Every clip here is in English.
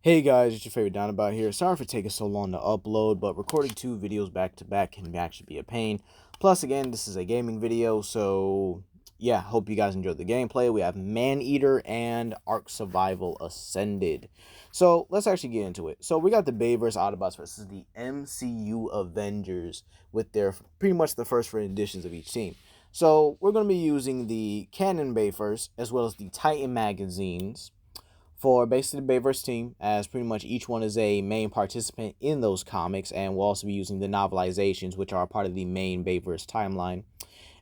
Hey guys, it's your favorite Donabout here. Sorry for taking so long to upload, but recording two videos back to back can actually be a pain. Plus, again, this is a gaming video, so yeah, hope you guys enjoyed the gameplay. We have Man-Eater and Ark Survival Ascended. So let's actually get into it. So we got the BAYVERSE Autobots versus the MCU Avengers with their pretty much the first renditions of each team. So we're going to be using the Canon BAYVERSE as well as the Titan magazines for basically the Bayverse team, as pretty much each one is a main participant in those comics, and we'll also be using the novelizations, which are part of the main Bayverse timeline.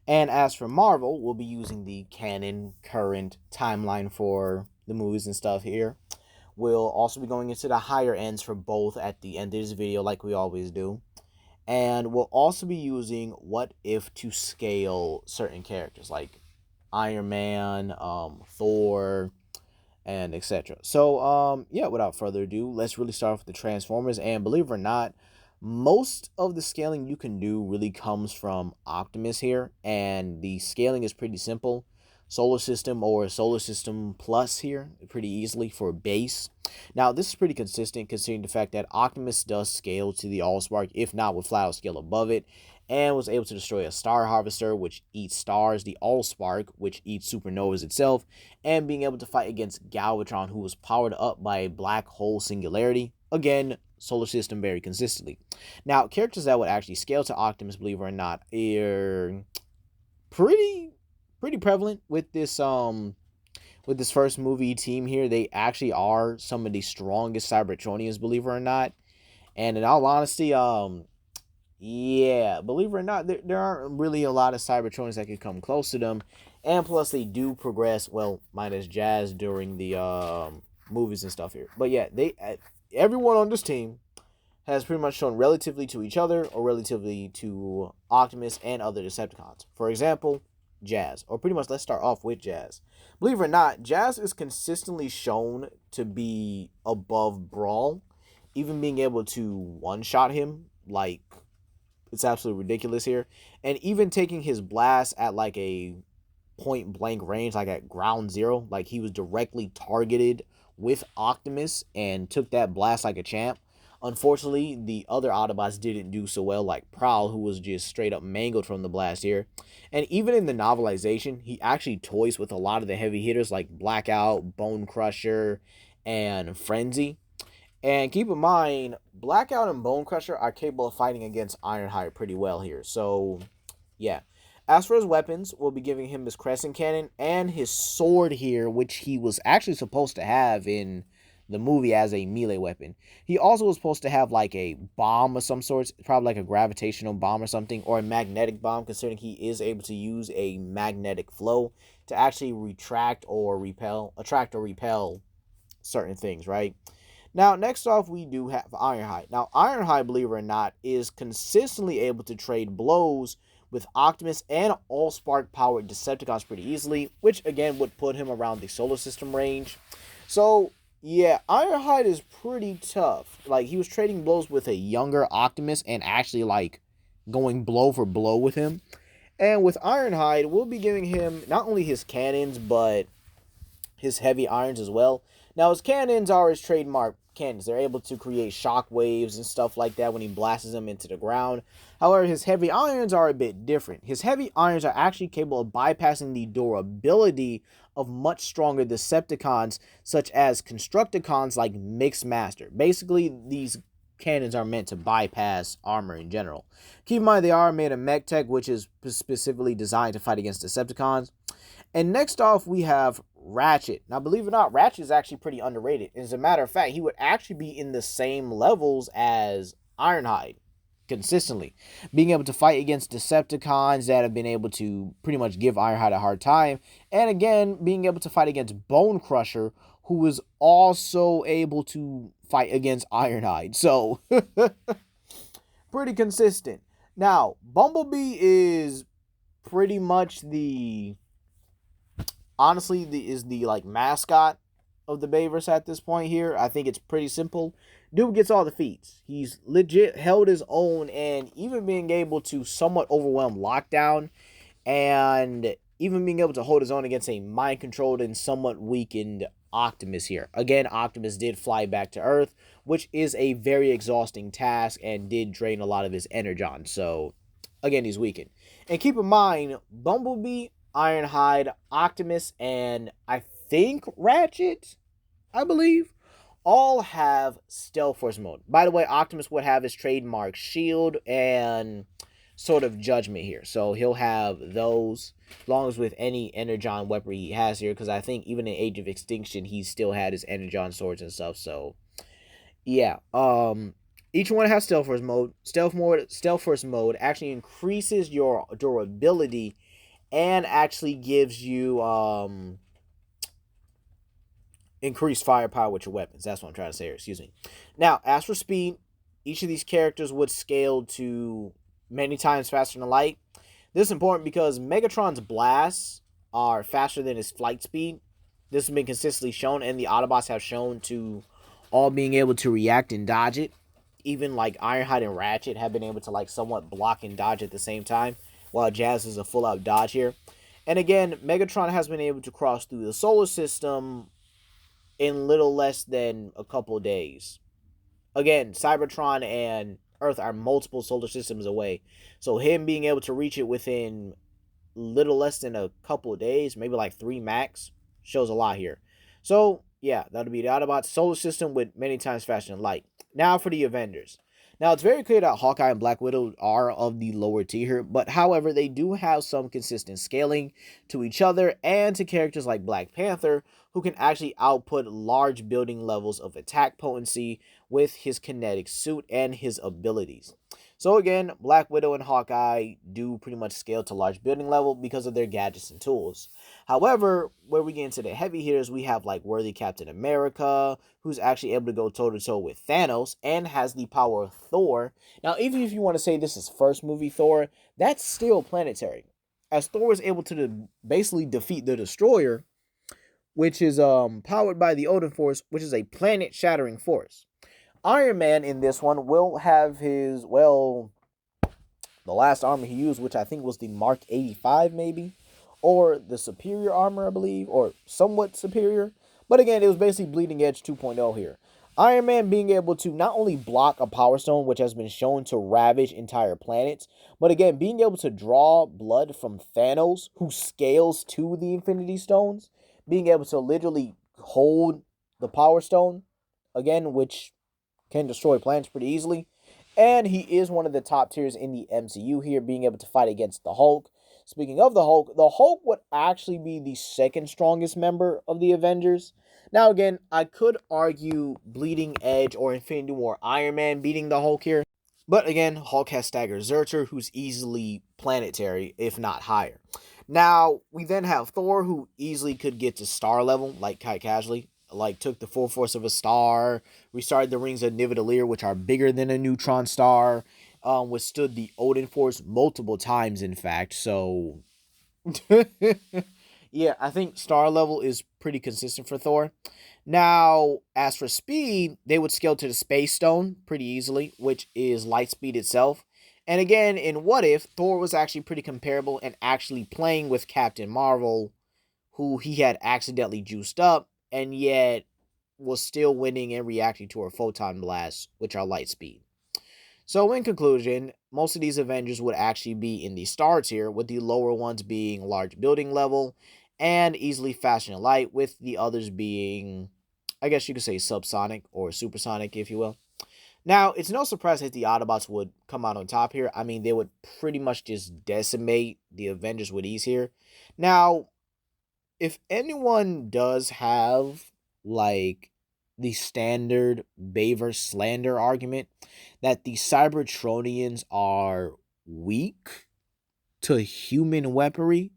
And as for Marvel, we'll be using the canon current timeline for the movies and stuff here. We'll also be going into the higher ends for both at the end of this video, like we always do. And we'll also be using what if to scale certain characters, like Iron Man, Thor, and etc. So yeah, without further ado, let's really start off with the Transformers. And believe it or not, most of the scaling you can do really comes from Optimus here, and the scaling is pretty simple. Solar System or Solar System Plus here, pretty easily for base. Now, this is pretty consistent considering the fact that Optimus does scale to the Allspark, if not with flat scale above it, and was able to destroy a Star Harvester, which eats stars, the Allspark, which eats supernovas itself, and being able to fight against Galvatron, who was powered up by a black hole singularity. Again, Solar System very consistently. Now, characters that would actually scale to Optimus, believe it or not, are pretty prevalent with this first movie team here. They actually are some of the strongest Cybertronians, believe it or not. And in all honesty, yeah, believe it or not, there aren't really a lot of Cybertronians that can come close to them. And plus, they do progress, well, minus Jazz during the movies and stuff here. But yeah, everyone on this team has pretty much shown relatively to each other or relatively to Optimus and other Decepticons. For example, Jazz, or pretty much let's start off with Jazz. Believe it or not, Jazz is consistently shown to be above Brawl, even being able to one-shot him, like, it's absolutely ridiculous here. And even taking his blast at like a point blank range, like at ground zero, like he was directly targeted with Optimus and took that blast like a champ. Unfortunately, the other Autobots didn't do so well, like Prowl, who was just straight up mangled from the blast here. And even in the novelization, he actually toys with a lot of the heavy hitters like Blackout, Bone Crusher, and Frenzy. And keep in mind, Blackout and Bone Crusher are capable of fighting against Ironhide pretty well here. So, yeah. As for his weapons, we'll be giving him his Crescent Cannon and his sword here, which he was actually supposed to have in the movie as a melee weapon. He also was supposed to have like a bomb of some sorts, probably like a gravitational bomb or something, or a magnetic bomb, considering he is able to use a magnetic flow to actually attract or repel certain things, right? Now, next off, we do have Ironhide. Now, Ironhide, believe it or not, is consistently able to trade blows with Optimus and Allspark-powered Decepticons pretty easily, which, again, would put him around the Solar System range. So, yeah, Ironhide is pretty tough. Like, he was trading blows with a younger Optimus and actually, like, going blow for blow with him. And with Ironhide, we'll be giving him not only his cannons, but his heavy irons as well. Now, his cannons are his trademark cannons. They're able to create shock waves and stuff like that when he blasts them into the ground. However, his heavy irons are a bit different. His heavy irons are actually capable of bypassing the durability of much stronger Decepticons, such as Constructicons like Mixmaster. Basically, these cannons are meant to bypass armor in general. Keep in mind, they are made of mech tech, which is specifically designed to fight against Decepticons. And next off, we have Ratchet. Now, believe it or not, Ratchet is actually pretty underrated. As a matter of fact, he would actually be in the same levels as Ironhide consistently. Being able to fight against Decepticons that have been able to pretty much give Ironhide a hard time. And again, being able to fight against Bone Crusher, who is also able to fight against Ironhide. So, pretty consistent. Now, Bumblebee is pretty much honestly, is the like mascot of the Bayverse at this point here. I think it's pretty simple. Dude gets all the feats. He's legit held his own, and even being able to somewhat overwhelm Lockdown, and even being able to hold his own against a mind-controlled and somewhat weakened Optimus here. Again, Optimus did fly back to Earth, which is a very exhausting task and did drain a lot of his energon. So, again, he's weakened. And keep in mind, Bumblebee, Ironhide, Optimus, and I think Ratchet, I believe, all have Stealth Force mode. By the way, Optimus would have his trademark shield and sort of judgment here. So he'll have those, as long as with any Energon weaponry he has here, because I think even in Age of Extinction, he still had his Energon swords and stuff. So, yeah. Each one has Stealth Force mode. Stealth Force mode actually increases your durability and actually gives you increased firepower with your weapons. That's what I'm trying to say here. Excuse me. Now, as for speed, each of these characters would scale to many times faster than light. This is important because Megatron's blasts are faster than his flight speed. This has been consistently shown, and the Autobots have shown to all being able to react and dodge it. Even like Ironhide and Ratchet have been able to like somewhat block and dodge at the same time, while Jazz is a full-out dodge here. And again, Megatron has been able to cross through the solar system in little less than a couple days. Again, Cybertron and Earth are multiple solar systems away. So him being able to reach it within little less than a couple of days, maybe like 3 max, shows a lot here. So, yeah, that'll be the Autobots solar system with many times faster than light. Now for the Avengers. Now, it's very clear that Hawkeye and Black Widow are of the lower tier here, but however, they do have some consistent scaling to each other and to characters like Black Panther, who can actually output large building levels of attack potency with his kinetic suit and his abilities. So again, Black Widow and Hawkeye do pretty much scale to large building level because of their gadgets and tools. However, where we get into the heavy hitters, we have like worthy Captain America, who's actually able to go toe-to-toe with Thanos and has the power of Thor. Now, even if you want to say this is first movie Thor, that's still planetary, as Thor is able to basically defeat the Destroyer, which is powered by the Odin Force, which is a planet-shattering force. Iron Man in this one will have his, well, the last armor he used, which I think was the Mark 85 maybe, or the superior armor, I believe, or somewhat superior. But again, it was basically Bleeding Edge 2.0 here. Iron Man being able to not only block a Power Stone, which has been shown to ravage entire planets, but again, being able to draw blood from Thanos, who scales to the Infinity Stones, being able to literally hold the Power Stone, again, which can destroy planets pretty easily. And he is one of the top tiers in the MCU here, being able to fight against the Hulk. Speaking of the Hulk would actually be the second strongest member of the Avengers. Now again, I could argue Bleeding Edge or Infinity War Iron Man beating the Hulk here. But again, Hulk has Stagger Zerter, who's easily planetary, if not higher. Now, we then have Thor, who easily could get to star level, like Kite Casually. Like, took the full force of a star, restarted the rings of Nidavellir, which are bigger than a neutron star, withstood the Odin Force multiple times, in fact. So, yeah, I think star level is pretty consistent for Thor. Now, as for speed, they would scale to the Space Stone pretty easily, which is light speed itself. And again, in What If, Thor was actually pretty comparable and actually playing with Captain Marvel, who he had accidentally juiced up, and yet was still winning and reacting to her photon blasts, which are light speed. So in conclusion, most of these Avengers would actually be in the star tier, with the lower ones being large building level and easily faster than light, with the others being, I guess you could say, subsonic or supersonic, if you will. Now, it's no surprise that the Autobots would come out on top here. I mean, they would pretty much just decimate the Avengers with ease here. Now, if anyone does have, like, the standard BAYVERSE slander argument that the Cybertronians are weak to human weaponry,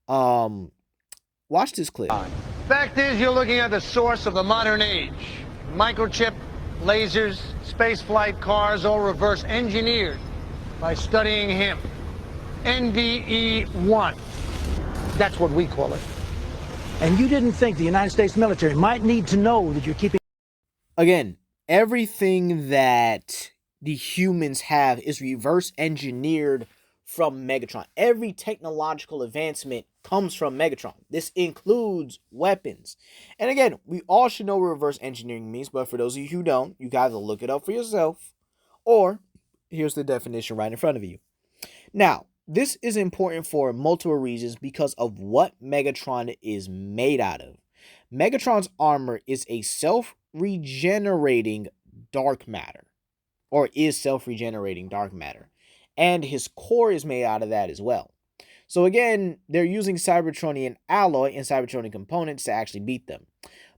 watch this clip. Fact is, you're looking at the source of the modern age. Microchip, lasers, spaceflight, cars, all reverse engineered by studying him. NVE-1. That's what we call it. And you didn't think the United States military might need to know that you're keeping... Again, everything that the humans have is reverse engineered from Megatron. Every technological advancement comes from Megatron. This includes weapons. And again, we all should know what reverse engineering means, but for those of you who don't, you gotta look it up for yourself, or here's the definition right in front of you. Now, this is important for multiple reasons because of what Megatron is made out of. Megatron's armor is a self-regenerating dark matter, or is self-regenerating dark matter, and his core is made out of that as well. So again, they're using Cybertronian alloy and Cybertronian components to actually beat them.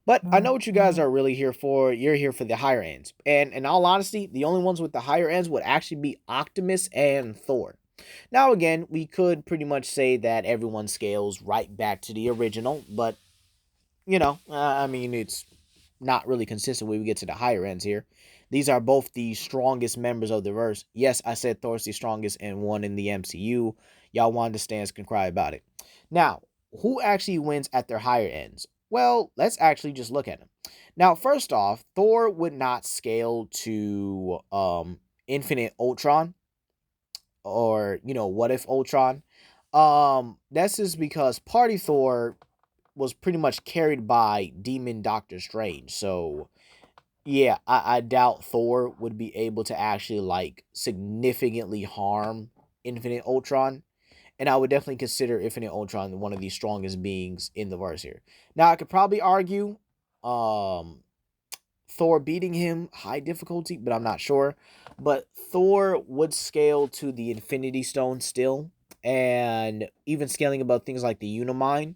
But I know what you guys are really here for. You're here for the higher ends. And in all honesty, the only ones with the higher ends would actually be Optimus and Thor. Now again, we could pretty much say that everyone scales right back to the original, but I mean, it's not really consistent when we get to the higher ends here. These are both the strongest members of the verse. Yes, I said Thor's the strongest and one in the MCU. Y'all want to stand can cry about it. Now, who actually wins at their higher ends? Well, let's actually just look at them. Now, first off, Thor would not scale to Infinite Ultron, or What If Ultron. That's just because Party Thor was pretty much carried by Demon Doctor Strange. So yeah, I doubt Thor would be able to actually significantly harm Infinite Ultron. And I would definitely consider Infinite Ultron one of the strongest beings in the verse here. Now I could probably argue Thor beating him high difficulty, but I'm not sure. But Thor would scale to the Infinity Stone still, and even scaling above things like the Unimind,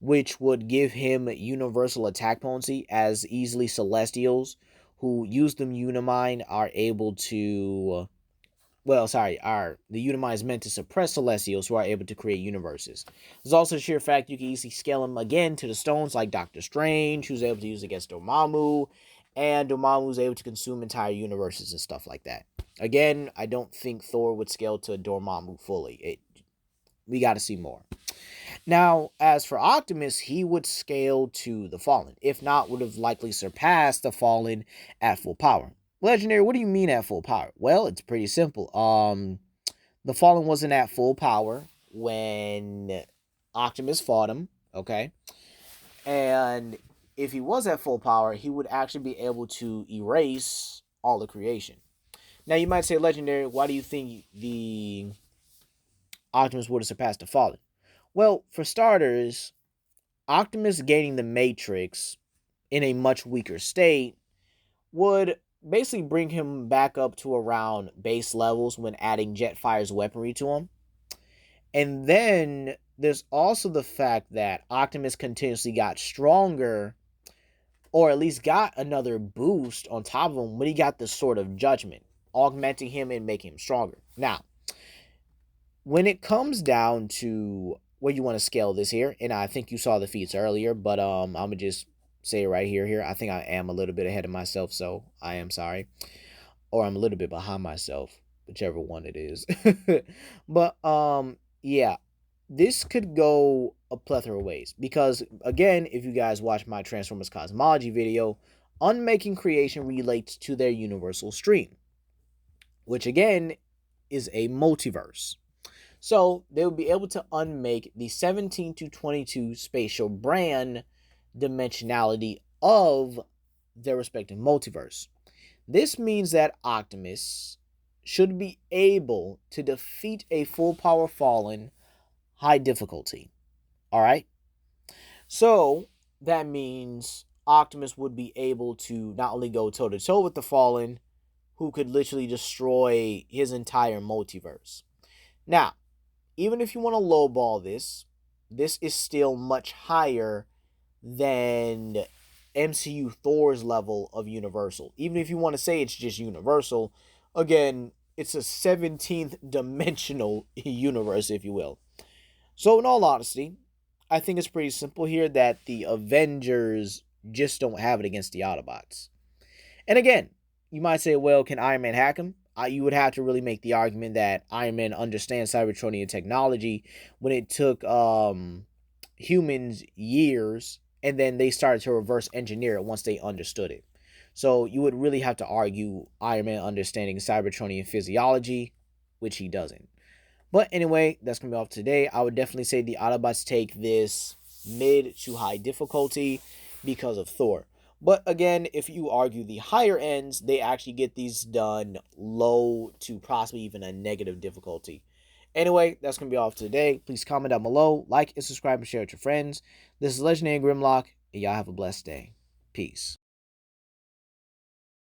which would give him universal attack potency, as easily Celestials who use the Unimind are able to... the Unimind is meant to suppress Celestials who are able to create universes. There's also the sheer fact you can easily scale him again to the stones like Doctor Strange, who's able to use against Dormammu, and Dormammu is able to consume entire universes and stuff like that. Again, I don't think Thor would scale to Dormammu fully. We got to see more. Now, as for Optimus, he would scale to the Fallen. If not, would have likely surpassed the Fallen at full power. Legendary, what do you mean at full power? Well, it's pretty simple. The Fallen wasn't at full power when Optimus fought him, okay? And if he was at full power, he would actually be able to erase all of creation. Now, you might say, Legendary, why do you think the Optimus would have surpassed the Fallen? Well, for starters, Optimus gaining the Matrix in a much weaker state would basically bring him back up to around base levels when adding Jetfire's weaponry to him. And then there's also the fact that Optimus continuously got stronger, or at least got another boost on top of him when he got the Sword of Judgment, augmenting him and making him stronger. Now, when it comes down to where you want to scale this here, and I think you saw the feats earlier, but I'm gonna just say it right here. I think I am a little bit ahead of myself, so I am sorry, or I'm a little bit behind myself, whichever one it is. But yeah, this could go a plethora of ways, because again, if you guys watch my Transformers Cosmology video, unmaking creation relates to their universal stream, which again is a multiverse. So they would be able to unmake the 17 to 22 spatial brand dimensionality of their respective multiverse. This means that Optimus should be able to defeat a full power Fallen high difficulty. Alright? So that means Optimus would be able to not only go toe to toe with the Fallen, who could literally destroy his entire multiverse. Now, even if you want to lowball this, this is still much higher than MCU Thor's level of Universal. Even if you want to say it's just Universal, again, it's a 17th dimensional universe, if you will. So in all honesty, I think it's pretty simple here that the Avengers just don't have it against the Autobots. And again, you might say, well, can Iron Man hack him? You would have to really make the argument that Iron Man understands Cybertronian technology when it took humans years, and then they started to reverse engineer it once they understood it. So you would really have to argue Iron Man understanding Cybertronian physiology, which he doesn't. But anyway, that's going to be all for today. I would definitely say the Autobots take this mid to high difficulty because of Thor. But again, if you argue the higher ends, they actually get these done low to possibly even a negative difficulty. Anyway, that's going to be all for today. Please comment down below, like and subscribe and share with your friends. This is Legendary Grimlock, and y'all have a blessed day. Peace.